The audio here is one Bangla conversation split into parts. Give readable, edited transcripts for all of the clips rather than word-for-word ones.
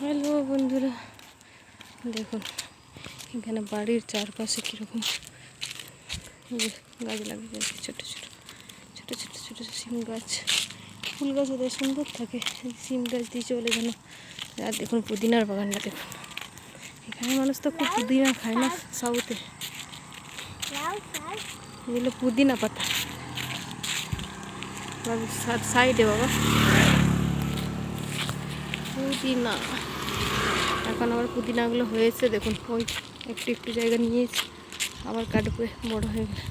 হ্যালো বন্ধুরা, দেখুন এখানে বাড়ির চারপাশে কীরকম গাছ লাগিয়ে গেছে। ছোটো ছোটো ছোটো ছোটো ছোটো সিম গাছ, ফুল গাছ ওদের সুন্দর থাকে। সিম গাছ দিয়ে চলে যেন। আর দেখুন পুদিনার বাগানটা দেখুন। এখানে মানুষ তো খুব পুদিনা খায় না, সাউথে এগুলো পুদিনা পাতা সাইডে বাবা পুদিনা। এখন আবার পুদিনাগুলো হয়েছে দেখুন, ওই একটু একটু জায়গা নিয়েছে, আবার কাটবে, বড় হয়ে গেলে।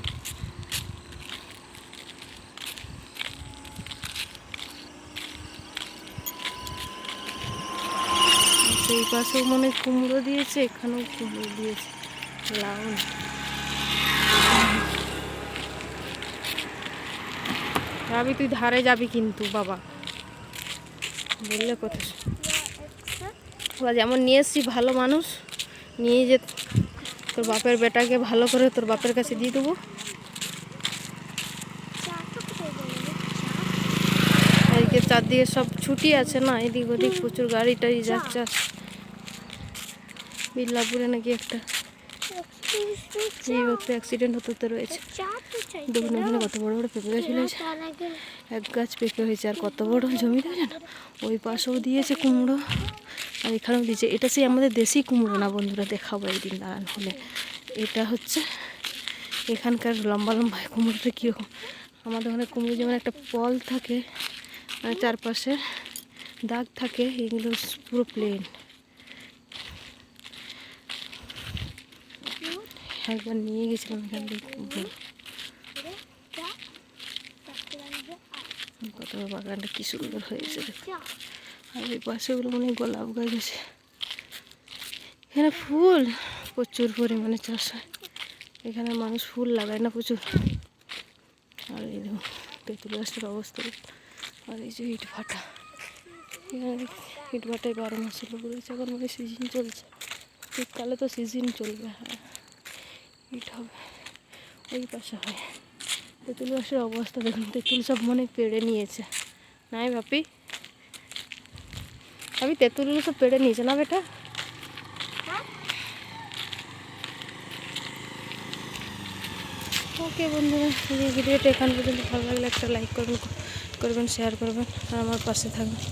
সেই পাশেও মনে কুমড়ো দিয়েছে, এখানেও কুমড়ো দিয়েছে, লাউ। যাবি তুই ধারে যাবি কিন্তু বাবা, বললে কথা যেমন নিয়ে এসছি, ভালো মানুষ নিয়ে যে তোর বাপের বেটাকে ভালো করে তোর বাপের কাছে দিয়ে দেবো। এদিকে চারদিকে সব ছুটি আছে না, এদিক ওদিক প্রচুর গাড়ি টাড়ি যাচ্ছে। বিল্লাপুরে নাকি একটা এই বছর অ্যাক্সিডেন্ট হতে রয়েছে। দেখুন ওখানে কত বড় বড় পেঁপে গাছ হয়েছে, এক গাছ পেঁপে হয়েছে। আর কত বড় জমি দেখেন, ওই পাশেও দিয়েছে কুমড়ো, আর এখানেও দিয়েছে। এটা সেই আমাদের দেশি কুমড়ো না বন্ধুরা, দেখাবো একদিন দাঁড়ান হলে। এটা হচ্ছে এখানকার লম্বা লম্বা কুমড়োটা কীরকম। আমাদের ওখানে কুমড়ো যেমন একটা পল থাকে, মানে চারপাশে দাগ থাকে, এগুলো পুরো প্লেন। একবার নিয়ে গেছিলাম এখান থেকে, কত বাগানটা কি সুন্দর হয়েছে। আর ওই পাশেগুলো মনে হয় গোলাপ গাছ আছে। এখানে ফুল প্রচুর পরিমাণে চাষ হয়, এখানে মানুষ ফুল লাগায় না প্রচুর। আর এই দেখুন তেঁতুল গাছটার অবস্থা। আর এই যে ইট ভাটা, এখানে ইট ভাটায় 12 মাসে লোক রয়েছে। এখন মনে সিজন চলছে, শীতকালে তো সিজন চলবে। হ্যাঁ, ইট হবে, ওই পাশে হয়। তেঁতুল গাছের অবস্থা দেখুন, তেঁতুল সব মনে পেড়ে নিয়েছে। নাই বাপি, আমি তেঁতুলগুলো সব পেড়ে নিয়েছে না বেটা। ওকে বন্ধুরা, এই ভিডিওটা এখান পর্যন্ত ভালো লাগলে একটা লাইক করবেন, শেয়ার করবেন, আর আমার পাশে থাকবেন।